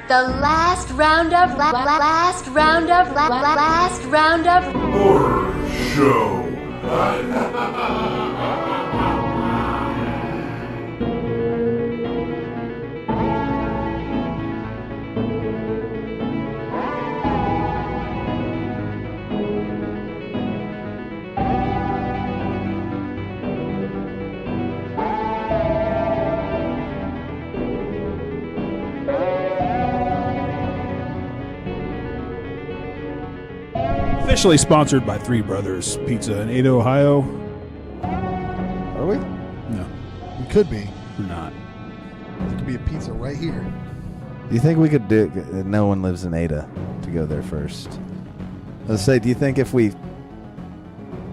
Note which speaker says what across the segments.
Speaker 1: The last round of
Speaker 2: Horror Show.
Speaker 3: Officially sponsored by Three Brothers Pizza in Ada, Ohio.
Speaker 4: Are we?
Speaker 3: No,
Speaker 4: We could be.
Speaker 3: we're not.
Speaker 4: There could be a pizza right here.
Speaker 5: Do you think we could do? No one lives in Ada to go there first. Let's say, do you think if we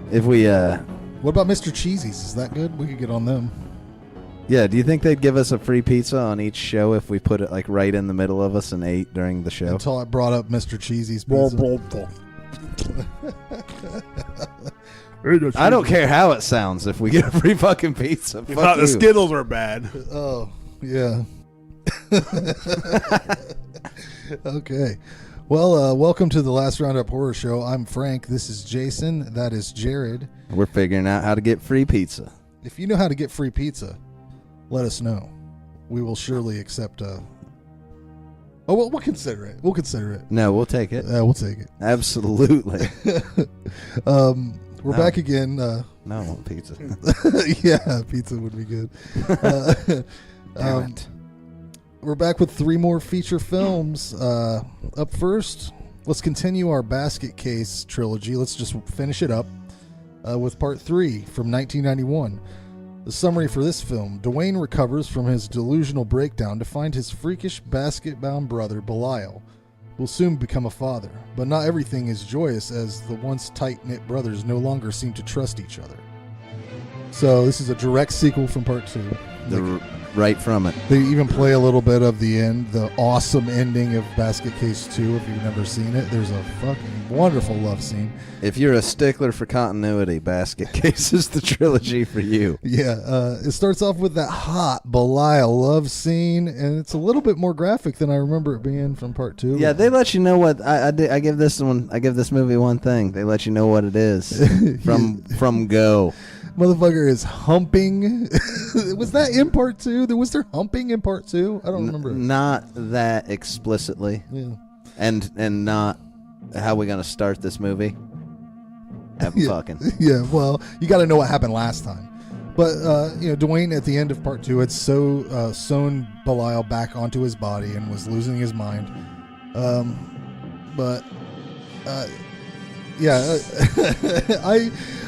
Speaker 4: What about Mr. Cheesy's? Is that good? We could get on them.
Speaker 5: yeah, do you think they'd give us a free pizza on each show if we put it like right in the middle of us and ate during the show?
Speaker 4: Until I brought up Mr. Cheesy's pizza.
Speaker 5: I don't care how it sounds if we get a free fucking pizza.
Speaker 3: We
Speaker 5: Fuck
Speaker 3: thought the
Speaker 5: you.
Speaker 3: Skittles were bad.
Speaker 4: Oh, yeah. Okay. Well, welcome to the Last Roundup Horror Show. I'm Frank. This is Jason. That is Jared.
Speaker 5: We're figuring out how to get free pizza.
Speaker 4: If you know how to get free pizza, let us know. We will surely accept. Oh, well, we'll consider it. We'll consider it.
Speaker 5: No, we'll take it.
Speaker 4: We'll take it.
Speaker 5: Absolutely.
Speaker 4: We're back again.
Speaker 5: No, I want pizza.
Speaker 4: Yeah, pizza would be good.
Speaker 5: Damn it.
Speaker 4: We're back with 3 more feature films. Up first, let's continue our Basketcase trilogy. Let's just finish it up with part 3 from 1991. The summary for this film: Dwayne recovers from his delusional breakdown to find his freakish basket-bound brother, Belial, will soon become a father. But not everything is joyous, as the once tight-knit brothers no longer seem to trust each other. So this is a direct sequel from part 2.
Speaker 5: Right from it.
Speaker 4: They even play a little bit of the end, the awesome ending of Basketcase 2. If you've never seen it, there's a fucking wonderful love scene.
Speaker 5: If you're a stickler for continuity, Basketcase is the trilogy for you.
Speaker 4: Yeah, it starts off with that hot Belial love scene, and it's a little bit more graphic than I remember it being from part 2.
Speaker 5: Yeah, they let you know what I give this one. I give this movie one thing. They let you know what it is from go.
Speaker 4: Motherfucker is humping. Was that in part 2? Was there humping in part 2? I don't remember.
Speaker 5: Not that explicitly.
Speaker 4: Yeah.
Speaker 5: And not how we gonna start this movie. Fucking.
Speaker 4: Yeah, well, you got to know what happened last time. But, Dwayne at the end of part 2 had sewn Belial back onto his body and was losing his mind.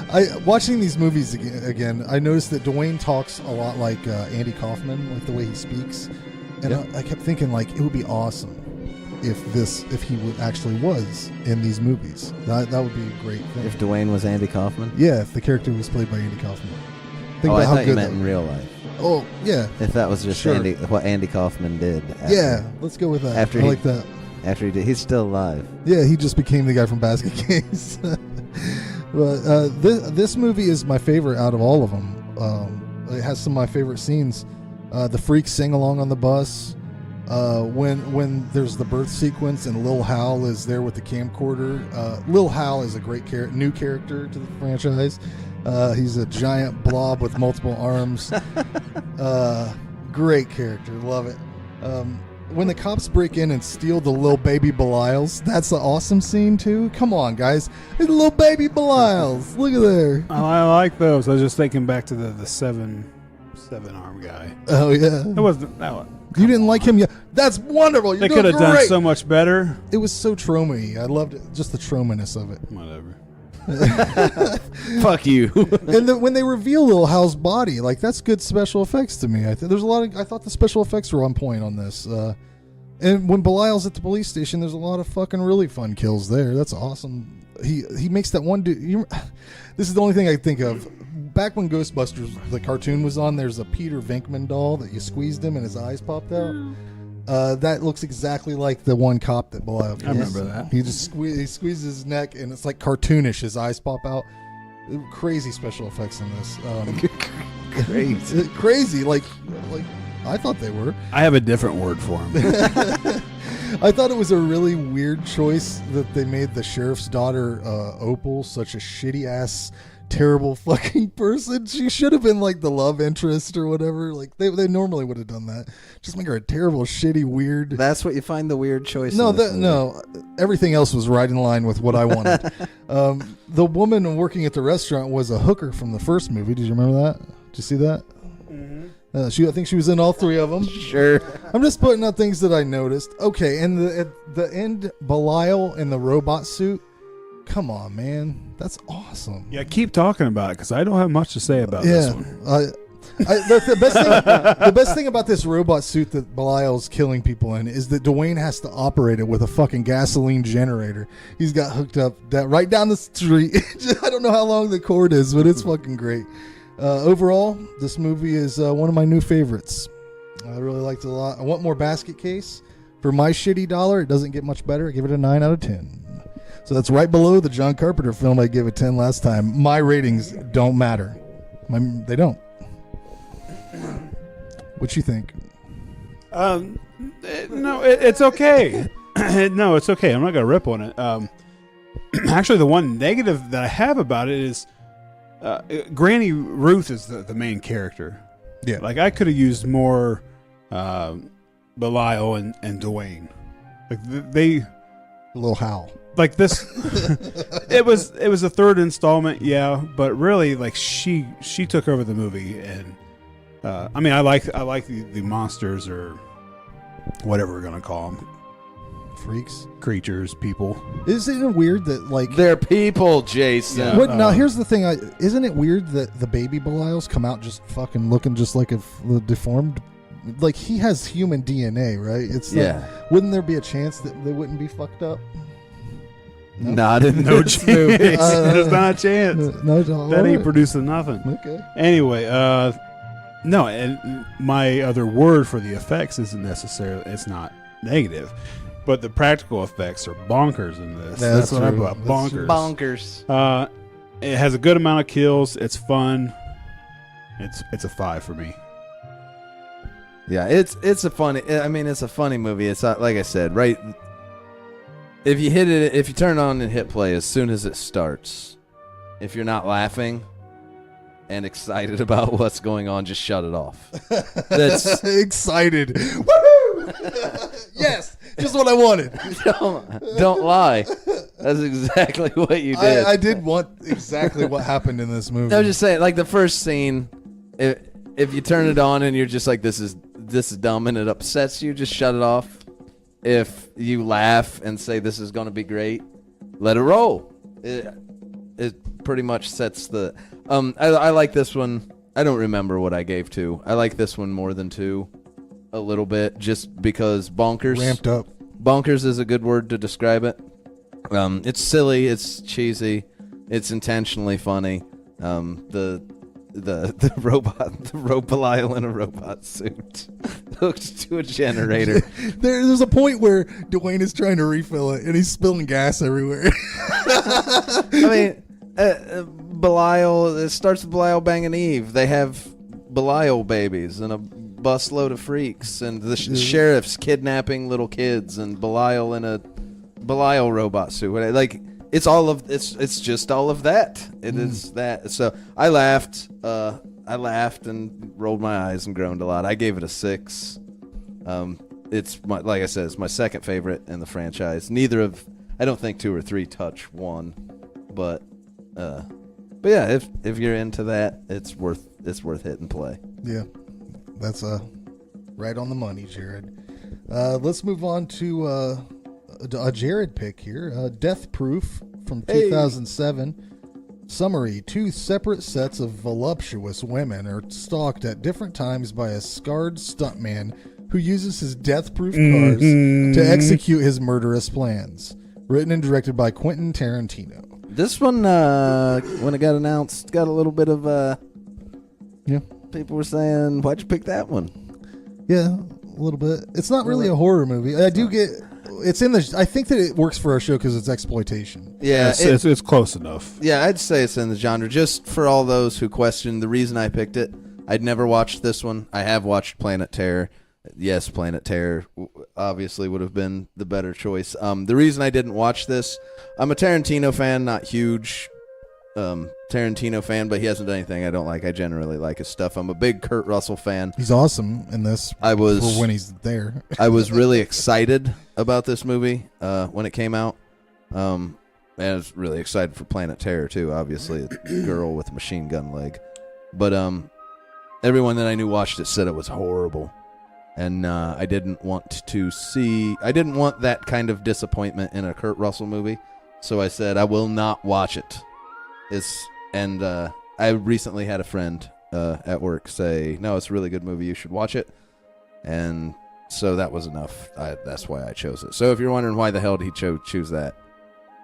Speaker 4: I watching these movies again, I noticed that Dwayne talks a lot like Andy Kaufman, like the way he speaks. And
Speaker 5: Yep.
Speaker 4: I kept thinking, like, it would be awesome if he actually was in these movies. That would be a great thing.
Speaker 5: If Dwayne was Andy Kaufman.
Speaker 4: Yeah, if the character was played by Andy Kaufman.
Speaker 5: I thought you meant in real life.
Speaker 4: Oh, yeah.
Speaker 5: If that was just
Speaker 4: Sure.
Speaker 5: what Andy Kaufman did.
Speaker 4: Yeah, let's go with that. I like that.
Speaker 5: After he did, he's still alive.
Speaker 4: Yeah, he just became the guy from Basketcase. But this movie is my favorite out of all of them. It has some of my favorite scenes. The freaks sing along on the bus. When there's the birth sequence and Lil Hal is there with the camcorder. Lil Hal is a great new character to the franchise. He's a giant blob with multiple arms. Great character, love it. When the cops break in and steal the little baby Belials, that's an awesome scene too. Come on, guys, it's little baby Belials. Look at there.
Speaker 3: I like those. I was just thinking back to the seven arm guy.
Speaker 4: Oh yeah,
Speaker 3: It wasn't that one.
Speaker 4: you didn't like him yet. That's wonderful.
Speaker 3: They could have done so much better.
Speaker 4: It was so Troma-y. I loved it, just the Troma-ness of it.
Speaker 3: Whatever.
Speaker 5: Fuck you.
Speaker 4: And when they reveal Lil Hal's body, like, that's good special effects to me. I thought the special effects were on point on this. And when Belial's at the police station, there's a lot of fucking really fun kills there. That's awesome. He makes that one dude. This is the only thing I think of. Back when Ghostbusters, the cartoon, was on, there's a Peter Venkman doll that you squeezed him and his eyes popped out. That looks exactly like the one cop that Belial kills.
Speaker 3: I remember that.
Speaker 4: He just he squeezes his neck and it's like cartoonish. His eyes pop out. Crazy special effects in this.
Speaker 5: Crazy.
Speaker 4: Crazy. Like I thought they were.
Speaker 3: I have a different word for him.
Speaker 4: I thought it was a really weird choice that they made the sheriff's daughter, Opal, such a shitty ass, terrible fucking person. She should have been like the love interest or whatever. Like they normally would have done that. Just make her a terrible, shitty, weird.
Speaker 5: That's what you find the weird choice.
Speaker 4: No. Everything else was right in line with what I wanted. The woman working at the restaurant was a hooker from the first movie. Did you remember that? Did you see that? Mm-hmm. I think she was in all three of them.
Speaker 5: Sure.
Speaker 4: I'm just putting out things that I noticed. Okay, and at the end, Belial in the robot suit. Come on, man, that's awesome.
Speaker 3: Yeah, keep talking about it because I don't have much to say about this one.
Speaker 4: The best thing about this robot suit that Belial's killing people in is that Dwayne has to operate it with a fucking gasoline generator. He's got hooked up right down the street. I don't know how long the cord is, but it's fucking great. Overall, this movie is one of my new favorites. I really liked it a lot. I want more Basket Case. For my shitty dollar, it doesn't get much better. I give it a 9 out of 10. So that's right below the John Carpenter film I gave it 10 last time. My ratings don't matter. They don't. What you think?
Speaker 3: No, it's okay. No, it's okay. I'm not gonna rip on it. Actually, the one negative that I have about it is Granny Ruth is the main character.
Speaker 4: Yeah,
Speaker 3: like I could have used more Belial and Dwayne. Like they
Speaker 4: a little Hal.
Speaker 3: Like this, it was a third installment, yeah, but really, like she took over the movie, and I mean, I like the monsters or whatever we're gonna call them,
Speaker 4: freaks,
Speaker 3: creatures, people.
Speaker 4: Isn't it weird that like
Speaker 5: they're people, Jason?
Speaker 4: Yeah. Now here's the thing: isn't it weird that the baby Belials come out just fucking looking just like a deformed? Like he has human DNA, right? It's wouldn't there be a chance that they wouldn't be fucked up?
Speaker 5: No. Not in
Speaker 3: no
Speaker 5: this
Speaker 3: chance.
Speaker 5: movie.
Speaker 3: There's not a chance.
Speaker 4: No,
Speaker 3: that ain't producing nothing.
Speaker 4: Okay.
Speaker 3: Anyway, no, and my other word for the effects isn't necessarily. It's not negative, but the practical effects are bonkers in this.
Speaker 4: Yeah,
Speaker 3: that's what I
Speaker 4: true.
Speaker 3: brought. Bonkers.
Speaker 5: Bonkers.
Speaker 3: It has a good amount of kills. It's fun. It's a 5 for me.
Speaker 5: Yeah, it's a funny. I mean, it's a funny movie. It's not, like I said, right. If you turn it on and hit play as soon as it starts, if you're not laughing and excited about what's going on, just shut it off. That's
Speaker 4: excited. Woohoo! Yes, just what I wanted.
Speaker 5: Don't lie. That's exactly what you did.
Speaker 4: I did want exactly what happened in this movie.
Speaker 5: I was just saying, like the first scene, if you turn it on and you're just like, this is dumb and it upsets you, just shut it off. If you laugh and say this is going to be great, let it roll. It pretty much sets the. I like this one. I don't remember what I gave 2. I like this one more than 2, a little bit, just because bonkers.
Speaker 4: Ramped up.
Speaker 5: Bonkers is a good word to describe it. It's silly. It's cheesy. It's intentionally funny. The robot Belial in a robot suit hooked to a generator.
Speaker 4: There's a point where Dwayne is trying to refill it and he's spilling gas everywhere.
Speaker 5: I mean, Belial, it starts with Belial banging Eve. They have Belial babies and a busload of freaks, and the sheriff's kidnapping little kids, and Belial in a Belial robot suit. Like, it's just all of that. It is that. So I laughed and rolled my eyes and groaned a lot. I gave it a 6. It's like I said, it's my second favorite in the franchise. I don't think 2 or 3 touch 1, but yeah, if you're into that, it's worth hitting play.
Speaker 4: Yeah, that's right on the money, Jared. Let's move on to a Jared pick here. Death Proof from 2007. Summary: 2 separate sets of voluptuous women are stalked at different times by a scarred stuntman who uses his death-proof cars to execute his murderous plans. Written and directed by Quentin Tarantino.
Speaker 5: This one, when it got announced, got a little bit of people were saying, "Why'd you pick that one?"
Speaker 4: Yeah, a little bit. It's not really a horror movie. I do get. It's in the. I think that it works for our show because it's exploitation.
Speaker 3: Yeah, it's close enough.
Speaker 5: Yeah, I'd say it's in the genre. Just for all those who question the reason I picked it, I'd never watched this one. I have watched Planet Terror. yes, Planet Terror obviously would have been the better choice. The reason I didn't watch this, I'm a Tarantino fan, not huge Tarantino fan, but he hasn't done anything I don't like. I generally like his stuff. I'm a big Kurt Russell fan.
Speaker 4: He's awesome in this. For when he's there.
Speaker 5: I was really excited about this movie when it came out. And I was really excited for Planet Terror too. Obviously, a girl with a machine gun leg. But everyone that I knew watched it said it was horrible, and I didn't want that kind of disappointment in a Kurt Russell movie. So I said I will not watch it. I recently had a friend at work say, "No, it's a really good movie. You should watch it." And so that was enough. That's why I chose it. So if you're wondering why the hell did he choose that,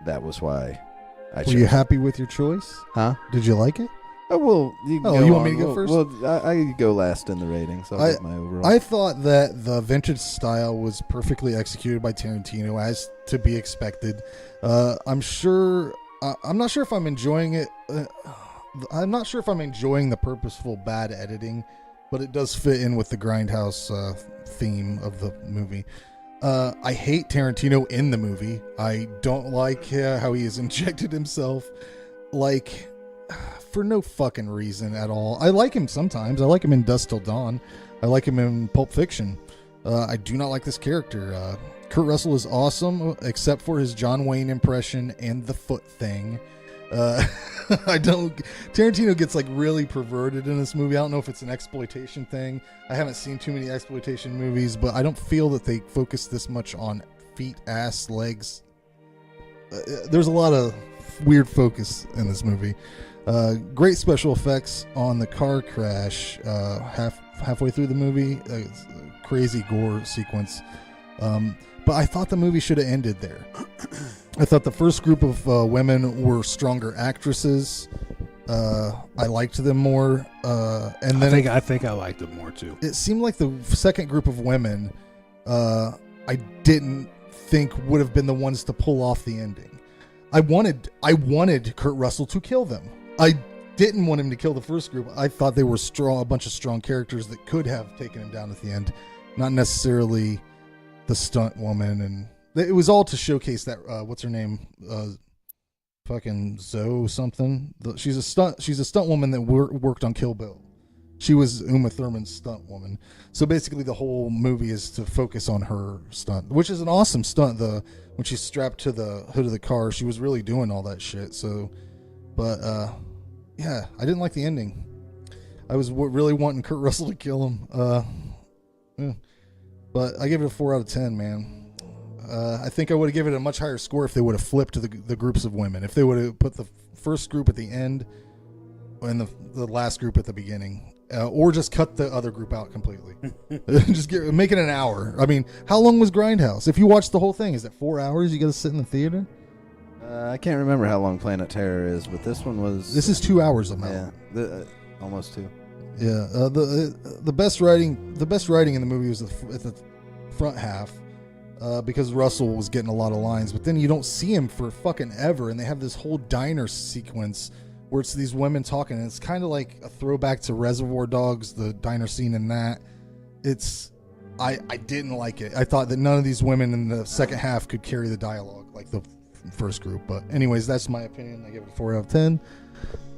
Speaker 5: that was why I chose.
Speaker 4: Were you happy with your choice?
Speaker 5: Huh?
Speaker 4: Did you like it?
Speaker 5: Oh, well, you
Speaker 4: want me to go first?
Speaker 5: Well, I go last in the ratings. I'll get my overall.
Speaker 4: I thought that the vintage style was perfectly executed by Tarantino, as to be expected. I'm not sure if I'm enjoying it. I'm not sure if I'm enjoying the purposeful bad editing, but it does fit in with the grindhouse theme of the movie. I hate Tarantino in the movie. I don't like how he has injected himself, for no fucking reason at all. I like him sometimes. I like him in Dusk Till Dawn. I like him in Pulp Fiction. I do not like this character. Kurt Russell is awesome, except for his John Wayne impression and the foot thing. Tarantino gets really perverted in this movie. I don't know if it's an exploitation thing. I haven't seen too many exploitation movies, but I don't feel that they focus this much on feet, ass, legs. There's a lot of weird focus in this movie. Great special effects on the car crash halfway through the movie. Crazy gore sequence. But I thought the movie should have ended there. I thought the first group of women were stronger actresses. I liked them more. And then
Speaker 3: I think I liked them more too.
Speaker 4: It seemed like the second group of women, I didn't think would have been the ones to pull off the ending. I wanted Kurt Russell to kill them. I didn't want him to kill the first group. I thought they were a bunch of strong characters that could have taken him down at the end, not necessarily the stunt woman. And it was all to showcase that what's her name, fucking Zoe something. She's a stunt woman that worked on Kill Bill. She was Uma Thurman's stunt woman. So basically, the whole movie is to focus on her stunt, which is an awesome stunt. When she's strapped to the hood of the car, she was really doing all that shit. So, but yeah, I didn't like the ending. I was really wanting Kurt Russell to kill him. Yeah. But I gave it a 4 out of 10, man. I think I would have given it a much higher score if they would have flipped the groups of women. If they would have put the first group at the end and the last group at the beginning. Or just cut the other group out completely. Just make it an hour. I mean, how long was Grindhouse? If you watch the whole thing, is it 4 hours? You got to sit in the theater?
Speaker 5: I can't remember how long Planet Terror is, but this one was.
Speaker 4: This is 2 hours of
Speaker 5: that. Yeah, almost 2.
Speaker 4: Yeah, the best writing in the movie was at the front half, because Russell was getting a lot of lines, but then you don't see him for fucking ever, and they have this whole diner sequence where it's these women talking, and it's kind of like a throwback to Reservoir Dogs, the diner scene in that. I didn't like it. I thought that none of these women in the second half could carry the dialogue like the first group. But anyways, that's my opinion. I give it a 4 out of 10.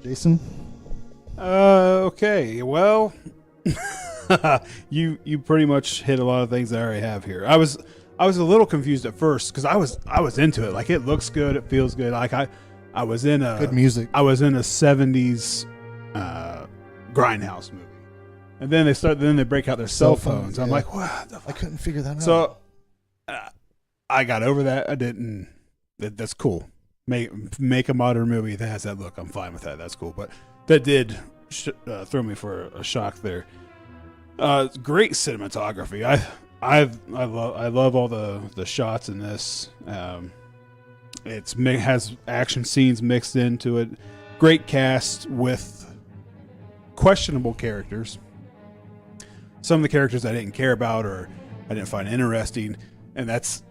Speaker 4: Jason?
Speaker 3: Okay. Well, you pretty much hit a lot of things I already have here. I was a little confused at first because I was into it. Like, it looks good, it feels good. Like I was in a
Speaker 4: good music.
Speaker 3: I was in a 70s grindhouse movie, and then they break out their cell phones. I'm like, what the fuck?
Speaker 4: I couldn't figure that out.
Speaker 3: So I got over that. I didn't. That's cool. Make a modern movie that has that look. I'm fine with that. That's cool. But that did throw me for a shock there. Great cinematography. I love all the shots in this. It has action scenes mixed into it. Great cast with questionable characters. Some of the characters I didn't care about or I didn't find interesting, and that's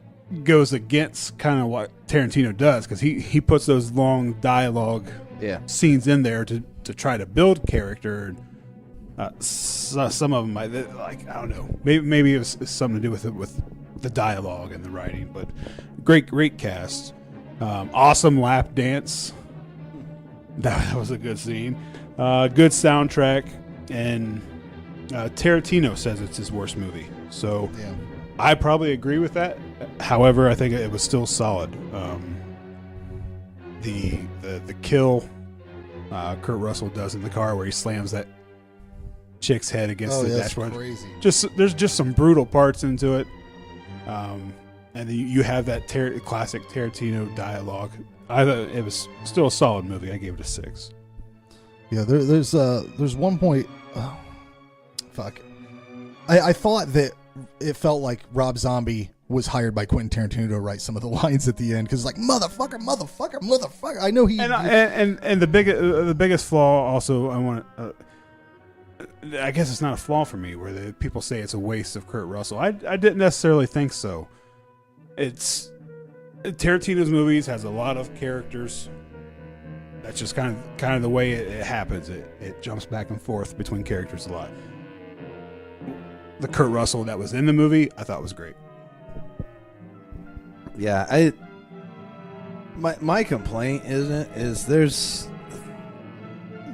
Speaker 3: goes against kind of what Tarantino does, because he puts those long dialogue scenes in there to try to build character. Some of them, like I don't know, maybe it was something to do with the dialogue and the writing, but great cast. Awesome lap dance. That was a good scene. Good soundtrack, and Tarantino says it's his worst movie. So
Speaker 4: Yeah.
Speaker 3: I probably agree with that. However, I think it was still solid. The kill Kurt Russell does in the car where he slams that chick's head against the
Speaker 4: that's
Speaker 3: dashboard.
Speaker 4: crazy.
Speaker 3: There's just some brutal parts into it. And you have that classic Tarantino dialogue. I thought it was still a solid movie. I gave it a 6.
Speaker 4: Yeah, there's one point. Oh, fuck. I thought that it felt like Rob Zombie was hired by Quentin Tarantino to write some of the lines at the end because like motherfucker. I know he
Speaker 3: and the biggest flaw also I want. I guess it's not a flaw for me where the people say it's a waste of Kurt Russell. I didn't necessarily think so. It's Tarantino's movies has a lot of characters. That's just kind of the way it happens. It jumps back and forth between characters a lot. The Kurt Russell that was in the movie, I thought was great.
Speaker 5: Yeah, my complaint is there's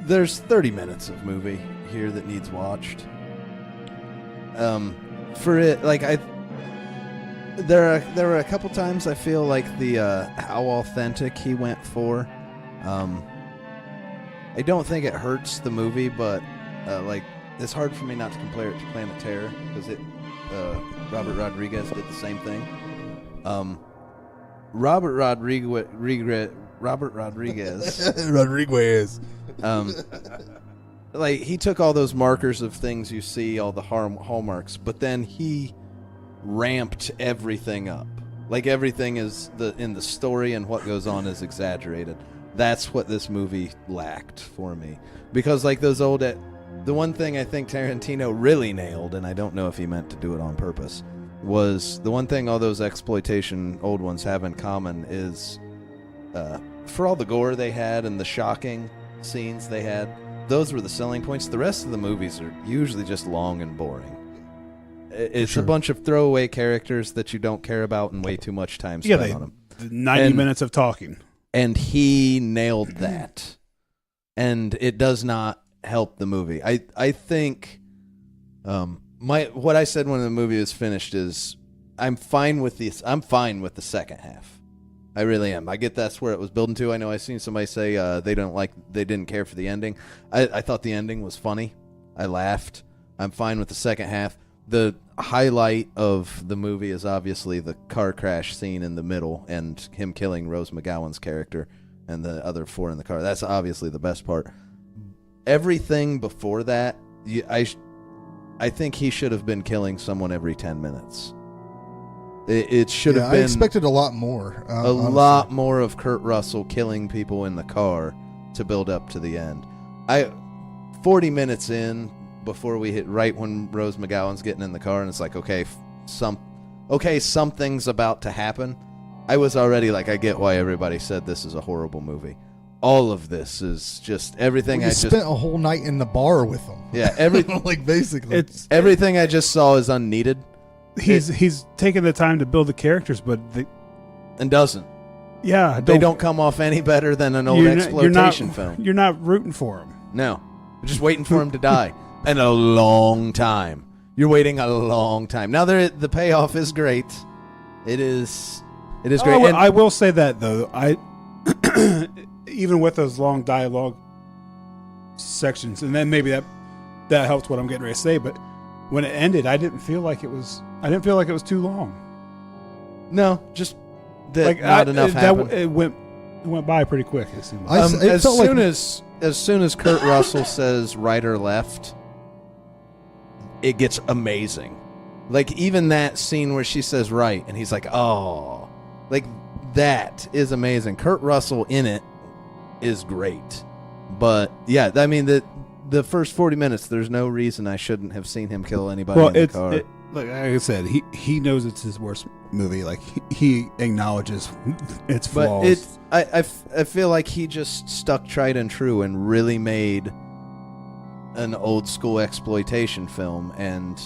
Speaker 5: 30 minutes of movie here that needs watched. For it, like there were a couple times I feel like the how authentic he went for. I don't think it hurts the movie, but like it's hard for me not to compare it to Planet Terror because Robert Rodriguez did the same thing. Robert Rodriguez.
Speaker 4: Rodriguez.
Speaker 5: Like he took all those markers of things you see, all the hallmarks, but then he ramped everything up. Like everything is in the story and what goes on is exaggerated. That's what this movie lacked for me. Because like those old, the one thing I think Tarantino really nailed, and I don't know if he meant to do it on purpose, was the one thing all those exploitation old ones have in common is for all the gore they had and the shocking scenes they had, those were the selling points. The rest of the movies are usually just long and boring. It's a bunch of throwaway characters that you don't care about and way too much time spent on them.
Speaker 3: 90 minutes of talking.
Speaker 5: And he nailed that. And it does not help the movie. I think what I said when the movie was finished is I'm fine with the second half. I really am. I get that's where it was building to. I know I've seen somebody say they didn't care for the ending. I thought the ending was funny. I laughed. I'm fine with the second half. The highlight of the movie is obviously the car crash scene in the middle and him killing Rose McGowan's character and the other four in the car. That's obviously the best part. Everything before that, I think he should have been killing someone every 10 minutes. It should have been.
Speaker 4: I expected a lot more.
Speaker 5: Lot more of Kurt Russell killing people in the car to build up to the end. 40 minutes in, before we hit right when Rose McGowan's getting in the car, and it's like, okay, something's about to happen. I was already like, I get why everybody said this is a horrible movie. All of this is just everything.
Speaker 4: I spent a whole night in the bar with them.
Speaker 5: Yeah, everything.
Speaker 4: Like basically,
Speaker 5: everything I just saw is unneeded.
Speaker 3: He's taken the time to build the characters, but
Speaker 5: and doesn't.
Speaker 3: Yeah,
Speaker 5: they don't come off any better than an old exploitation film.
Speaker 3: You're not rooting for him.
Speaker 5: No, you're just waiting for him to die, and a long time. You're waiting a long time. Now the payoff is great. It is great. And
Speaker 3: I will say that though, even with those long dialogue sections, and then maybe that helped what I'm getting ready to say, but when it ended, I didn't feel like it was too long.
Speaker 5: No, just that not enough happened.
Speaker 3: It went by pretty quick. It seemed like.
Speaker 5: As soon as Kurt Russell says right or left, it gets amazing. Like even that scene where she says right, and he's like, oh, like that is amazing. Kurt Russell in it is great. But yeah, I mean the first 40 minutes, there's no reason I shouldn't have seen him kill anybody in the car.
Speaker 3: Like I said, he knows it's his worst movie. Like he acknowledges its flaws.
Speaker 5: But I feel like he just stuck tried and true and really made an old school exploitation film, and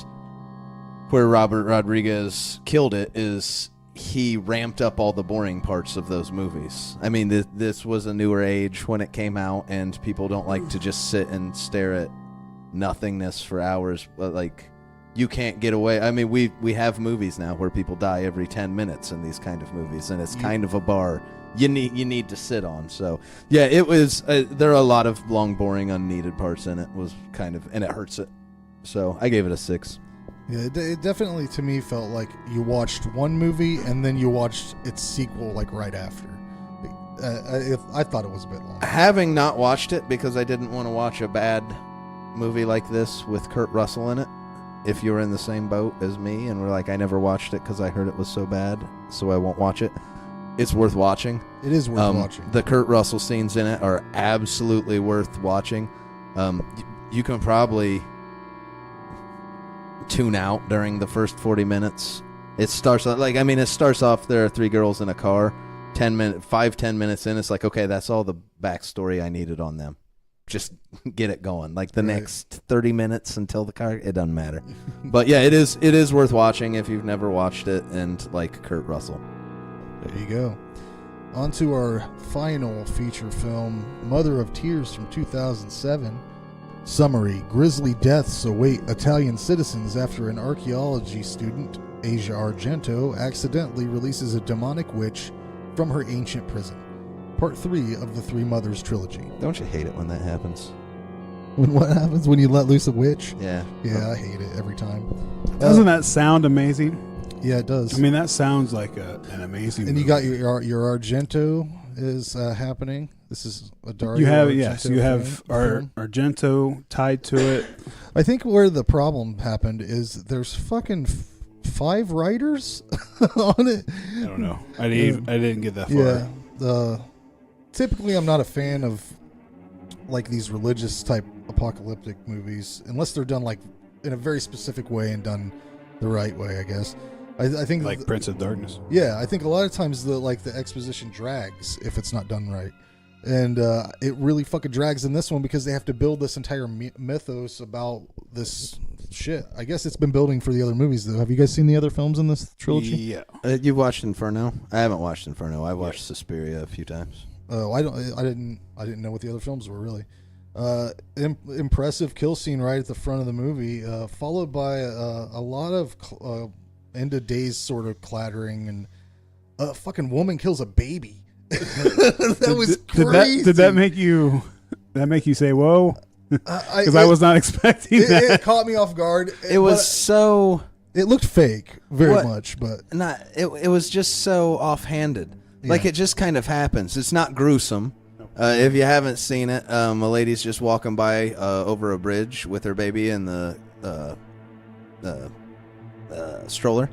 Speaker 5: where Robert Rodriguez killed it is he ramped up all the boring parts of those movies. I mean, this was a newer age when it came out, and people don't like to just sit and stare at nothingness for hours. But like, you can't get away. I mean, we have movies now where people die every 10 minutes in these kind of movies, and it's kind of a bar you need to sit on. So yeah, it was. There are a lot of long, boring, unneeded parts in it. Was kind of, and it hurts it. So I gave it a 6.
Speaker 4: Yeah, it definitely to me felt like you watched one movie and then you watched its sequel like right after. I thought it was a bit long.
Speaker 5: Having not watched it because I didn't want to watch a bad movie like this with Kurt Russell in it. If you were in the same boat as me and were like, I never watched it because I heard it was so bad, so I won't watch it. It's worth watching.
Speaker 4: It is worth watching.
Speaker 5: The Kurt Russell scenes in it are absolutely worth watching. You can probably tune out during the first 40 minutes. It starts off, there are 3 girls in a car. 10 minutes in, it's like, okay, that's all the backstory I needed on them. Just get it going. Like the next 30 minutes until the car, it doesn't matter. But yeah, it is worth watching if you've never watched it and like Kurt Russell.
Speaker 4: There you go. On to our final feature film, Mother of Tears from 2007. Summary: grisly deaths await Italian citizens after an archaeology student, Asia Argento, accidentally releases a demonic witch from her ancient prison. Part 3 of the Three Mothers trilogy.
Speaker 5: Don't you hate it when that happens?
Speaker 4: When what happens when you let loose a witch?
Speaker 5: Yeah.
Speaker 4: Yeah, I hate it every time.
Speaker 3: Doesn't that sound amazing?
Speaker 4: Yeah, it does.
Speaker 3: I mean, that sounds like an amazing
Speaker 4: and
Speaker 3: movie.
Speaker 4: you got your Argento is happening. This is a Dario
Speaker 3: You have,
Speaker 4: Argento
Speaker 3: yes, you have
Speaker 4: film.
Speaker 3: Argento tied to it.
Speaker 4: I think where the problem happened is there's fucking 5 writers on it.
Speaker 3: I don't know. I didn't get that far.
Speaker 4: Yeah. Typically, I'm not a fan of like these religious type apocalyptic movies unless they're done like in a very specific way and done the right way, I guess. I think
Speaker 3: like Prince of Darkness.
Speaker 4: Yeah, I think a lot of times the exposition drags if it's not done right. And it really fucking drags in this one because they have to build this entire mythos about this shit. I guess it's been building for the other movies, though. Have you guys seen the other films in this trilogy?
Speaker 3: Yeah.
Speaker 5: You've watched Inferno? I haven't watched Inferno. I've watched Suspiria a few times.
Speaker 4: Oh, I didn't know what the other films were really. Impressive kill scene right at the front of the movie, followed by a lot of end of days sort of clattering, and a fucking woman kills a baby. That was crazy.
Speaker 3: Did that make you say whoa? Because I was not expecting that.
Speaker 4: It caught me off guard.
Speaker 5: It was so.
Speaker 4: It looked fake, very much, but
Speaker 5: It was just so offhanded. Like it just kind of happens. It's not gruesome. If you haven't seen it, a lady's just walking by over a bridge with her baby in the stroller.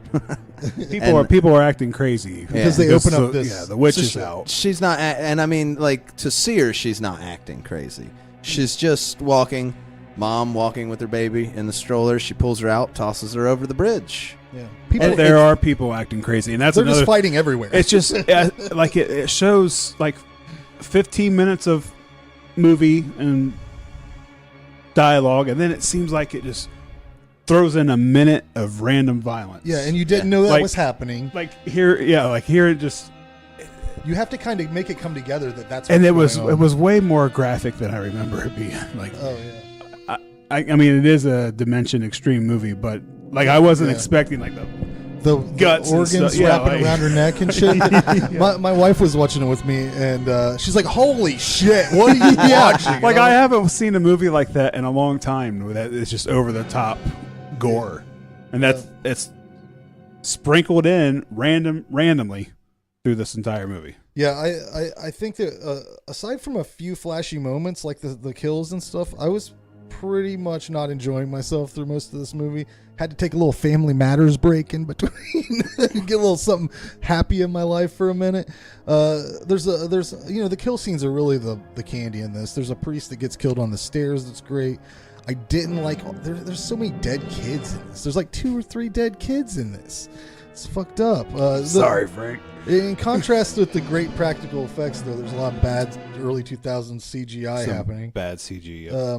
Speaker 3: People are acting crazy
Speaker 4: because they open up this.
Speaker 3: Yeah, the witch is out.
Speaker 5: She's not, and I mean, like to see her, she's not acting crazy. She's just walking. Mom walking with her baby in the stroller. She pulls her out, tosses her over the bridge.
Speaker 4: Yeah,
Speaker 3: there are people acting crazy, and
Speaker 4: they're just fighting everywhere.
Speaker 3: It's just like it shows like 15 minutes of movie and dialogue, and then it seems like it just throws in a minute of random violence.
Speaker 4: Yeah, and you didn't know that was happening.
Speaker 3: Like here it just.
Speaker 4: You have to kind of make it come together that's.
Speaker 3: And it was way more graphic than I remember it being. Like,
Speaker 4: oh yeah.
Speaker 3: I mean, it is a Dimension Extreme movie, but like I wasn't expecting like
Speaker 4: the
Speaker 3: guts,
Speaker 4: organs wrapping around her neck and shit. My wife was watching it with me, and she's like, "Holy shit, what are you watching?"
Speaker 3: Like I haven't seen a movie like that in a long time. That it's just over the top gore, and it's sprinkled in randomly through this entire movie.
Speaker 4: Yeah, I think that aside from a few flashy moments like the kills and stuff, I was pretty much not enjoying myself through most of this movie. Had to take a little Family Matters break in between, get a little something happy in my life for a minute. There's the kill scenes are really the candy in this. There's a priest that gets killed on the stairs. That's great. I didn't like. There's so many dead kids in this. There's like 2 or 3 dead kids in this. It's fucked up.
Speaker 3: Sorry, Frank.
Speaker 4: In contrast with the great practical effects, though, there's a lot of bad early 2000s CGI happening.
Speaker 3: Bad CG. Yeah.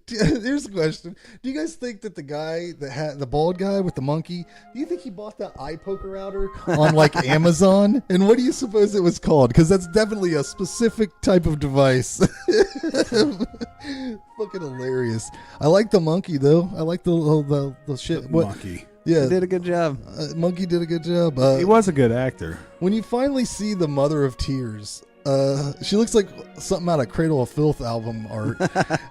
Speaker 4: Here's a question: do you guys think that the guy that had the bald guy with the monkey? Do you think he bought that eye poker router on like Amazon? And what do you suppose it was called? Because that's definitely a specific type of device. Fucking hilarious. I like the monkey though. I like the shit. What?
Speaker 3: Monkey.
Speaker 4: Yeah,
Speaker 5: He did a good job.
Speaker 4: Monkey did a good job.
Speaker 3: He was a good actor.
Speaker 4: When you finally see the Mother of Tears, she looks like something out of Cradle of Filth album art.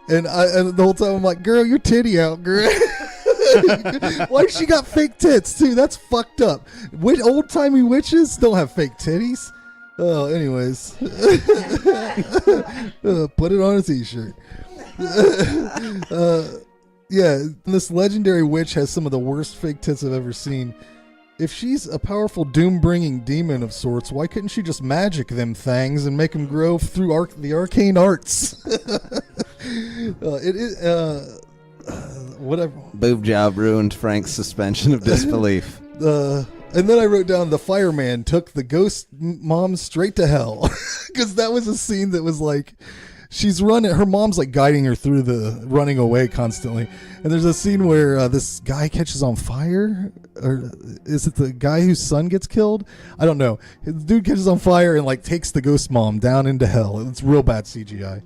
Speaker 4: and the whole time I'm like, girl, your titty out, girl. Why she got fake tits too? That's fucked up. Old timey witches don't have fake titties. Oh, anyways. Put it on a t-shirt. Yeah, this legendary witch has some of the worst fake tits I've ever seen. If she's a powerful doom-bringing demon of sorts, why couldn't she just magic them things and make them grow through the arcane arts? Whatever.
Speaker 5: Boob job ruined Frank's suspension of disbelief.
Speaker 4: And then I wrote down the fireman took the ghost mom straight to hell. Because that was a scene that was like... She's running. Her mom's like guiding her through the running away constantly. And there's a scene where this guy catches on fire, or is it the guy whose son gets killed? I don't know. The dude catches on fire and like takes the ghost mom down into hell. It's real bad CGI.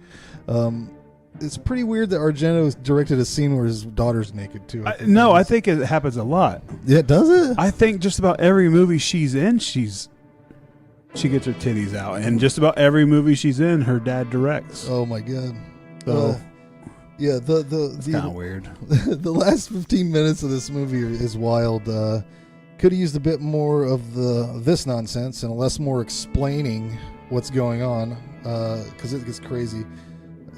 Speaker 4: It's pretty weird that Argento directed a scene where his daughter's naked too.
Speaker 3: I think it happens a lot.
Speaker 4: Yeah, does it?
Speaker 3: I think just about every movie she's in, she gets her titties out, and just about every movie she's in, her dad directs.
Speaker 4: Oh my god!
Speaker 3: So
Speaker 4: yeah,
Speaker 3: it's kind of weird.
Speaker 4: The last 15 minutes of this movie is wild. Could have used a bit more of this nonsense and less more explaining what's going on, because it gets crazy.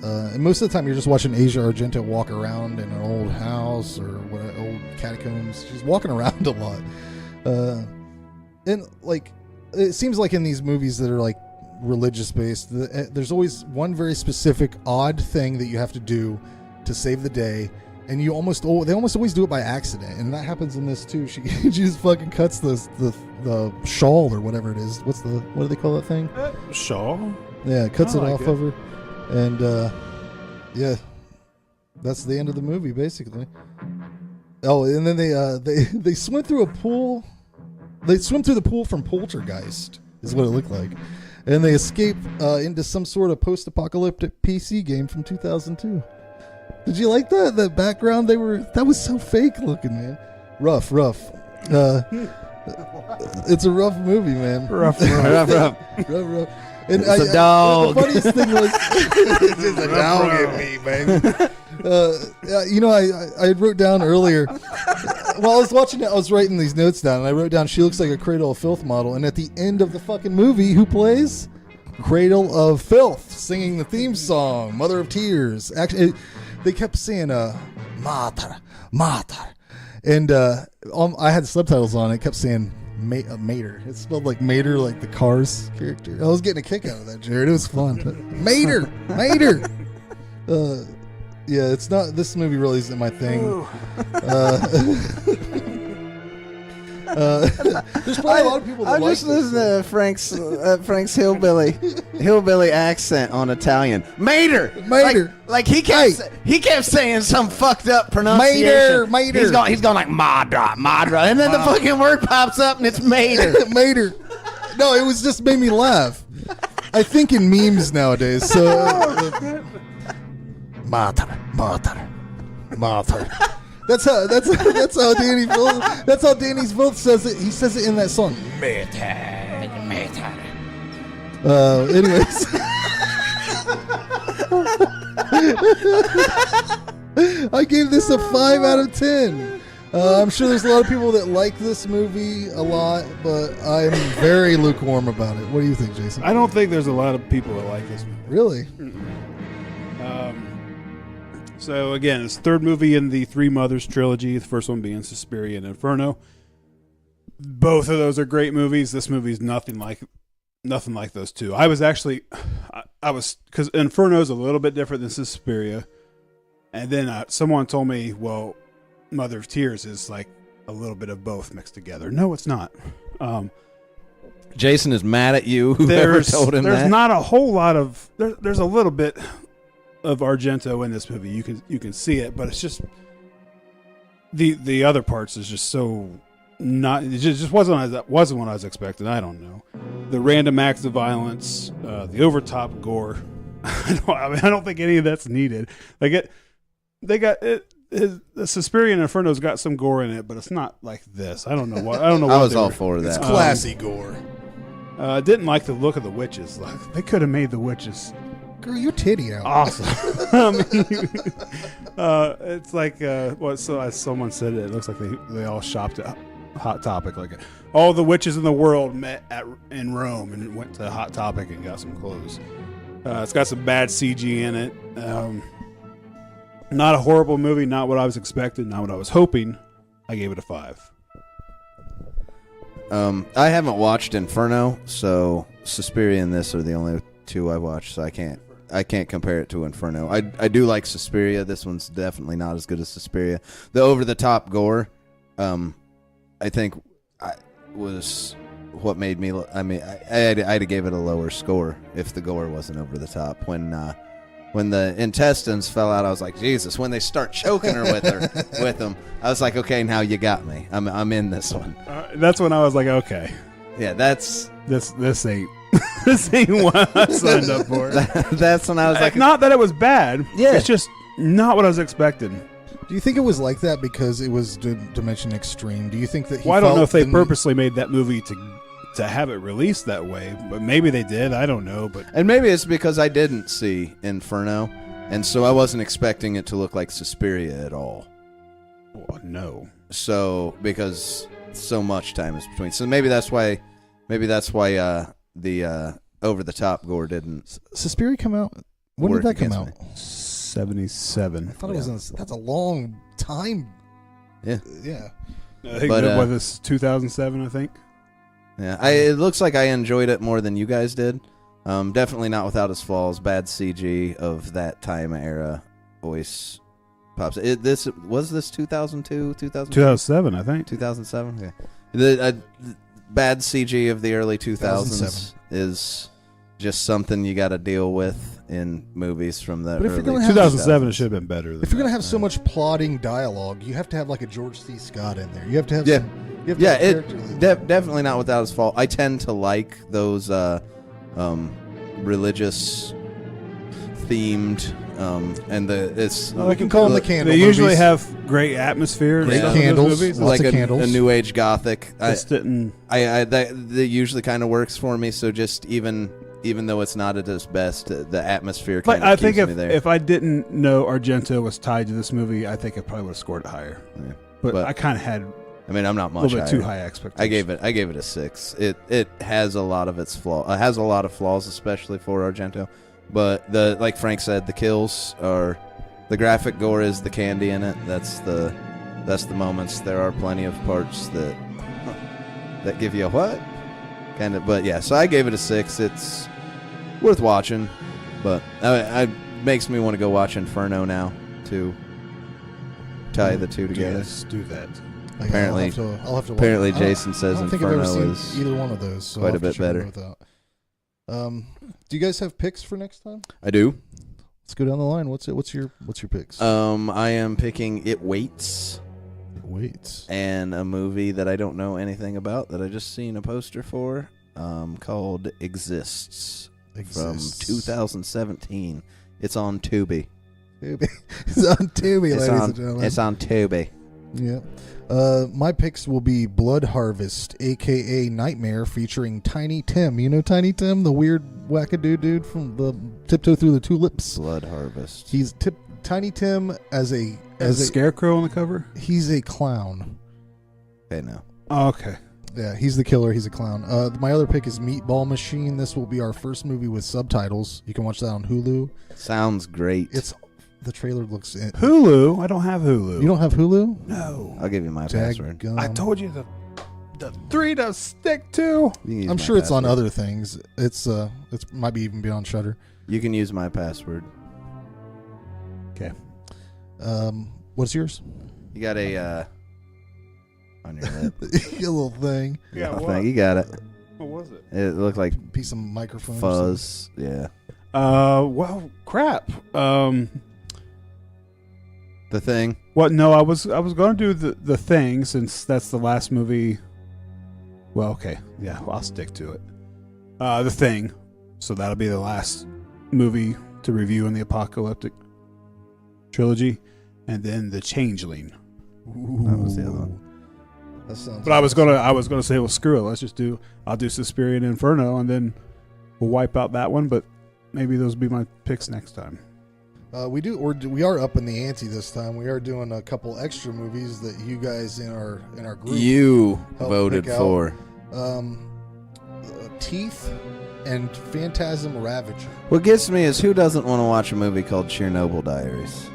Speaker 4: And most of the time, you're just watching Asia Argento walk around in an old house or old catacombs. She's walking around a lot, and like. It seems like in these movies that are like religious based, there's always one very specific odd thing that you have to do to save the day, and they almost always do it by accident, and that happens in this too. She just fucking cuts the shawl or whatever it is. What do they call that thing?
Speaker 3: Shawl.
Speaker 4: Yeah, cuts it
Speaker 3: like
Speaker 4: off
Speaker 3: it.
Speaker 4: of her, and yeah, that's the end of the movie basically. Oh, and then they swim through a pool. They swim through the pool from Poltergeist, is what it looked like. And they escape into some sort of post-apocalyptic PC game from 2002. Did you like that? That background? That was so fake looking, man. Rough. It's a rough movie, man.
Speaker 3: Rough.
Speaker 4: And
Speaker 5: it's a dog.
Speaker 4: The funniest thing was... it's just a dog in me, baby. I wrote down earlier... While I was watching it, I was writing these notes down, and I wrote down, she looks like a Cradle of Filth model. And at the end of the fucking movie, who plays? Cradle of Filth, singing the theme song, Mother of Tears. Actually, they kept saying, Mater. And I had subtitles on it. It kept saying, Mater. It spelled like Mater, like the Cars character. I was getting a kick out of that, Jared. It was fun. Mater. Yeah, it's not. This movie really isn't my thing. There's probably a lot of people that
Speaker 5: I'm
Speaker 4: like
Speaker 5: just listening to Frank's hillbilly accent on Italian. Mater. Like he kept saying some fucked up pronunciation.
Speaker 4: Mater.
Speaker 5: He's going like madra, and then the fucking word pops up and it's mater.
Speaker 4: Mater. No, it was just made me laugh. I think in memes nowadays. So. Mater. That's how Danny Villeneuve. That's how Danny Villeneuve says it. He says it in that song. Mater. Anyways, I gave this a 5 out of 10. I'm sure there's a lot of people that like this movie a lot, but I'm very lukewarm about it. What do you think, Jason?
Speaker 3: I don't think there's a lot of people that like this movie.
Speaker 4: Really?
Speaker 3: So again, it's the third movie in the Three Mothers trilogy. The first one being Suspiria and Inferno. Both of those are great movies. This movie's nothing like those two. I was because Inferno is a little bit different than Suspiria, and then someone told me, well, Mother of Tears is like a little bit of both mixed together. No, it's not.
Speaker 5: Jason is mad at you. Whoever told him that.
Speaker 3: There's not a whole lot of there's a little bit of Argento in this movie. You can see it, but it's just the other parts is just so not. It just wasn't what I was expecting. I don't know. The random acts of violence, the overtop gore. I don't think any of that's needed. The Suspiria and Inferno's got some gore in it, but it's not like this. I don't know what.
Speaker 5: I was all for that.
Speaker 4: It's classy gore.
Speaker 3: Didn't like the look of the witches. Like, they could have made the witches
Speaker 4: Girl, your titty out.
Speaker 3: awesome. I mean, it's like as someone said, it looks like they all shopped at Hot Topic. Like all the witches in the world met in Rome and went to Hot Topic and got some clothes. It's got some bad CG in it. Not a horrible movie. Not what I was expecting. Not what I was hoping. I gave it a 5.
Speaker 5: I haven't watched Inferno, so Suspiria and this are the only two I've watched, so I can't compare it to Inferno. I do like Suspiria. This one's definitely not as good as Suspiria. The over-the-top gore, I think, was what made me. I mean, I'd have gave it a lower score if the gore wasn't over the top. When the intestines fell out, I was like, Jesus. When they start choking her with them, I was like, okay, now you got me. I'm in this one.
Speaker 3: That's when I was like, okay,
Speaker 5: yeah, that's
Speaker 3: this ain't this ain't what I signed up for.
Speaker 5: That's when I was like,
Speaker 3: not that it was bad.
Speaker 5: Yeah.
Speaker 3: It's just not what I was expecting.
Speaker 4: Do you think it was like that because it was Dimension Extreme? Do you think that?
Speaker 3: Well, I don't know if they purposely made that movie to have it released that way, but maybe they did. I don't know, but
Speaker 5: and maybe it's because I didn't see Inferno, and so I wasn't expecting it to look like Suspiria at all.
Speaker 3: well, no.
Speaker 5: So because so much time is between, so maybe that's why the over the top gore didn't.
Speaker 4: Suspiria come out. When did that come out?
Speaker 3: 77.
Speaker 4: I thought it was. That's a long time.
Speaker 5: Yeah.
Speaker 4: Yeah.
Speaker 3: I think
Speaker 5: But,
Speaker 3: this 2007. I think.
Speaker 5: Yeah, it looks like I enjoyed it more than you guys did. Definitely not without its flaws. Bad CG of that time era always pops. This 2002,
Speaker 3: 2007, I think.
Speaker 5: 2007. Okay. The bad CG of the early 2000s
Speaker 4: 2007.
Speaker 5: is just something you got to deal with in movies from the
Speaker 4: But if you're
Speaker 5: early
Speaker 4: gonna have-
Speaker 3: 2007, it should have been better. Than
Speaker 4: If you're gonna
Speaker 3: that.
Speaker 4: have so much plotting dialogue, you have to have like a George C. Scott in there. You have to have.
Speaker 5: Yeah.
Speaker 4: Some, you have to have character.
Speaker 5: Definitely not without its fault. I tend to like those religious themed and it's
Speaker 4: We can call them the candle.
Speaker 3: They usually
Speaker 4: movies.
Speaker 3: have great atmosphere.
Speaker 4: Great
Speaker 3: in those
Speaker 4: candles.
Speaker 3: movies.
Speaker 4: Lots
Speaker 5: like
Speaker 4: of candles.
Speaker 5: a new age gothic.
Speaker 3: This didn't.
Speaker 5: That usually kind of works for me. So just even though it's not at its best, the atmosphere kind
Speaker 3: But I
Speaker 5: of
Speaker 3: think
Speaker 5: keeps me there.
Speaker 3: if I didn't know Argento was tied to this movie, I think I probably would have scored it higher.
Speaker 5: Yeah.
Speaker 3: But
Speaker 5: But-
Speaker 3: I kind of had
Speaker 5: I mean, I'm not
Speaker 3: a
Speaker 5: much
Speaker 3: little bit
Speaker 5: higher.
Speaker 3: too high expectations.
Speaker 5: I gave it a 6. It has a lot of its flaw. It has a lot of flaws, especially for Argento. But like Frank said, the kills are the graphic gore is the candy in it. That's the moments. There are plenty of parts that give you a what kind of. But yeah, so I gave it a 6. It's worth watching, but it makes me want to go watch Inferno now to tie the two together.
Speaker 3: Yes, do that.
Speaker 4: Like,
Speaker 5: Apparently-
Speaker 4: I'll have to watch
Speaker 5: apparently
Speaker 4: it. I don't-
Speaker 5: Jason says
Speaker 4: I don't think I've ever
Speaker 5: Inferno
Speaker 4: seen
Speaker 5: is
Speaker 4: either one of those. So
Speaker 5: quite
Speaker 4: I'll
Speaker 5: a
Speaker 4: have to
Speaker 5: bit
Speaker 4: check it
Speaker 5: better.
Speaker 4: out. Do you guys have picks for next time?
Speaker 5: I do.
Speaker 4: Let's go down the line. What's your picks?
Speaker 5: I am picking It Waits.
Speaker 4: Wait.
Speaker 5: And a movie that I don't know anything about that I just seen a poster for called Exists from 2017. It's on Tubi.
Speaker 4: Tubi. It's on Tubi, ladies and gentlemen.
Speaker 5: It's on Tubi.
Speaker 4: Yeah. My picks will be Blood Harvest, a.k.a. Nightmare, featuring Tiny Tim. You know Tiny Tim, the weird wackadoo dude from the Tiptoe Through the Tulips?
Speaker 5: Blood Harvest.
Speaker 4: He's Tiny Tim as a
Speaker 3: Scarecrow on the cover.
Speaker 4: he's a clown.
Speaker 5: Okay, no.
Speaker 3: Oh, okay.
Speaker 4: Yeah, he's the killer. He's a clown. My other pick is Meatball Machine. This will be our first movie with subtitles. You can watch that on Hulu.
Speaker 5: Sounds great.
Speaker 4: The trailer looks.
Speaker 3: Hulu. I don't have Hulu.
Speaker 4: You don't have Hulu?
Speaker 3: No.
Speaker 5: I'll give you my password.
Speaker 4: Daggum.
Speaker 3: I told you the 3 to stick to.
Speaker 5: You can use
Speaker 4: I'm
Speaker 5: my
Speaker 4: sure it's on
Speaker 5: password.
Speaker 4: other things. It's might be even be on Shudder.
Speaker 5: You can use my password.
Speaker 3: Okay.
Speaker 4: What's yours?
Speaker 5: You got a on your lip.
Speaker 4: Your little thing.
Speaker 3: Yeah,
Speaker 5: I
Speaker 3: what?
Speaker 5: think you got it.
Speaker 3: What was it?
Speaker 5: It looked like
Speaker 4: Piece of microphone.
Speaker 5: fuzz. Yeah.
Speaker 3: Well, crap.
Speaker 5: The Thing.
Speaker 3: What? No, I was going to do the Thing since that's the last movie. Well, okay, yeah, well, I'll stick to it. The Thing. So that'll be the last movie to review in the Apocalyptic trilogy, and then The Changeling.
Speaker 5: That was the other one.
Speaker 4: That sounds.
Speaker 3: But I was gonna say, well, screw it. I'll do Suspiria and Inferno, and then we'll wipe out that one. But maybe those will be my picks next time.
Speaker 4: We are up in the ante this time. We are doing a couple extra movies that you guys in our group
Speaker 5: You
Speaker 4: helped
Speaker 5: voted
Speaker 4: pick out.
Speaker 5: for.
Speaker 4: Teeth and Phantasm Ravager.
Speaker 5: What gets me is who doesn't want to watch a movie called Chernobyl Diaries?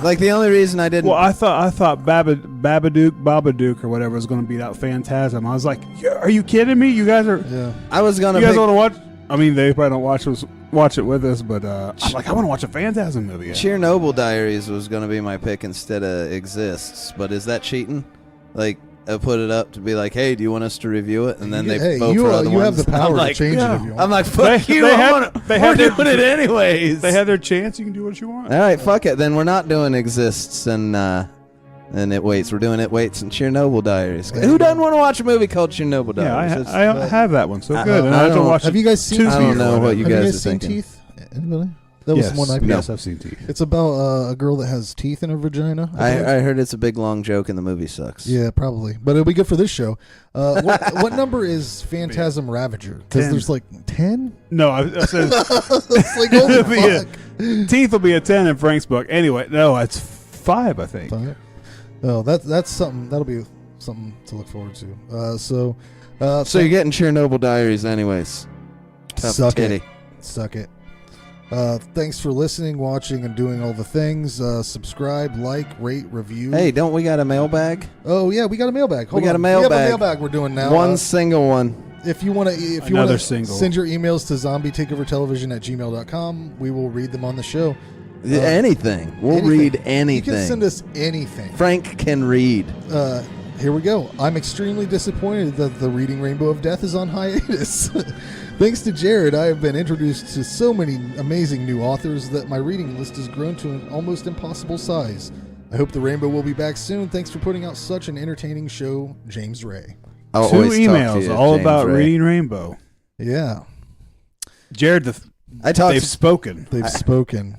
Speaker 5: Like the only reason I didn't.
Speaker 3: Well, I thought Babadook or whatever was going to beat out Phantasm. I was like, are you kidding me? You guys are.
Speaker 4: Yeah.
Speaker 5: I was gonna.
Speaker 3: You guys
Speaker 5: pick
Speaker 3: want to watch? I mean, they probably don't watch it with us, but I'm like, I want to watch a Phantasm movie.
Speaker 5: Chernobyl Diaries was gonna be my pick instead of Exists, but is that cheating? Like, I put it up to be like, hey, do you want us to review it? And then they vote for other
Speaker 4: you
Speaker 5: ones.
Speaker 4: have the power
Speaker 5: I'm like,
Speaker 4: to change it if you want.
Speaker 5: I'm like, fuck
Speaker 3: They
Speaker 5: you. We're doing it anyways.
Speaker 3: They had their chance. You can do what you want.
Speaker 5: All right, fuck it. Then we're not doing Exists and It Waits. We're doing It Waits and Chernobyl Diaries. Who doesn't want to watch a movie called Chernobyl Diaries?
Speaker 3: Yeah, I have that one. So good. And
Speaker 5: I
Speaker 3: I have to
Speaker 5: don't-
Speaker 3: watch
Speaker 4: Have
Speaker 3: it
Speaker 4: you guys seen?
Speaker 3: two
Speaker 5: I don't
Speaker 3: years
Speaker 5: know
Speaker 3: ago.
Speaker 5: what you
Speaker 4: Have
Speaker 5: guys are
Speaker 4: seen
Speaker 5: thinking.
Speaker 4: Teeth? Anybody? That was the one I picked.
Speaker 3: Yes, I've seen Teeth.
Speaker 4: It's about a girl that has teeth in her vagina.
Speaker 5: I heard it's a big long joke and the movie sucks.
Speaker 4: Yeah, probably, but it'll be good for this show. What number is Phantasm Ravager? Because
Speaker 3: 10.
Speaker 4: there's like 10.
Speaker 3: No, I said
Speaker 4: It's like holy
Speaker 3: It'll be
Speaker 4: fuck.
Speaker 3: Teeth will be a 10 in Frank's book. Anyway, no, it's 5, I think.
Speaker 4: Five. Oh, that's something. That'll be something to look forward to. So
Speaker 5: you're getting Chernobyl Diaries anyways. Tough
Speaker 4: Suck
Speaker 5: titty.
Speaker 4: it. Suck it. Thanks for listening, watching, and doing all the things. Subscribe, like, rate, review.
Speaker 5: Hey, don't we got a mailbag?
Speaker 4: Oh yeah, we got a mailbag. Hold
Speaker 5: We got
Speaker 4: on.
Speaker 5: a mailbag.
Speaker 4: We have a mailbag we're doing now.
Speaker 5: One single one.
Speaker 4: If you want to,
Speaker 3: Another single.
Speaker 4: send your emails to zombietakeovertelevision@gmail.com. We will read them on the show.
Speaker 5: Anything. We'll
Speaker 4: Anything.
Speaker 5: read anything.
Speaker 4: You can send us anything.
Speaker 5: Frank can read.
Speaker 4: Here we go. I'm extremely disappointed that the Reading Rainbow of Death is on hiatus. Thanks to Jared, I have been introduced to so many amazing new authors that my reading list has grown to an almost impossible size. I hope the Rainbow will be back soon. Thanks for putting out such an entertaining show, James Ray.
Speaker 5: I'll
Speaker 3: 2
Speaker 5: always talk to
Speaker 3: emails
Speaker 5: you,
Speaker 3: all
Speaker 5: James
Speaker 3: about
Speaker 5: Ray.
Speaker 3: Reading Rainbow.
Speaker 4: Yeah,
Speaker 3: Jared, they've spoken.
Speaker 4: they've spoken.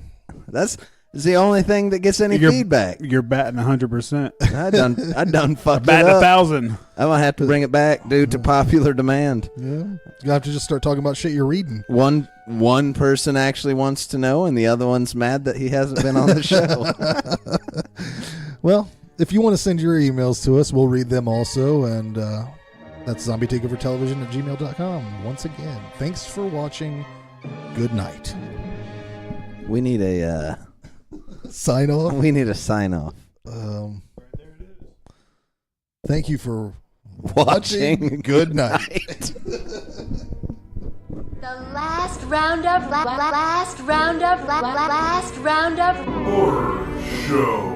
Speaker 5: That's the only thing that gets any feedback.
Speaker 3: You're batting 100%.
Speaker 5: I done fucked it
Speaker 3: Batting
Speaker 5: up.
Speaker 3: 1,000.
Speaker 5: I'm gonna have to bring it back due to popular demand.
Speaker 4: Yeah, you have to just start talking about shit you're reading.
Speaker 5: One person actually wants to know, and the other one's mad that he hasn't been on the show.
Speaker 4: Well, if you want to send your emails to us, we'll read them also, and that's zombietakeovertelevision@gmail.com. Once again, thanks for watching. Good night.
Speaker 5: We need a
Speaker 4: Sign off.
Speaker 5: we need a sign off.
Speaker 4: Thank you for
Speaker 5: Watching.
Speaker 4: Good night.
Speaker 1: The last round of last round of
Speaker 2: Horror Show.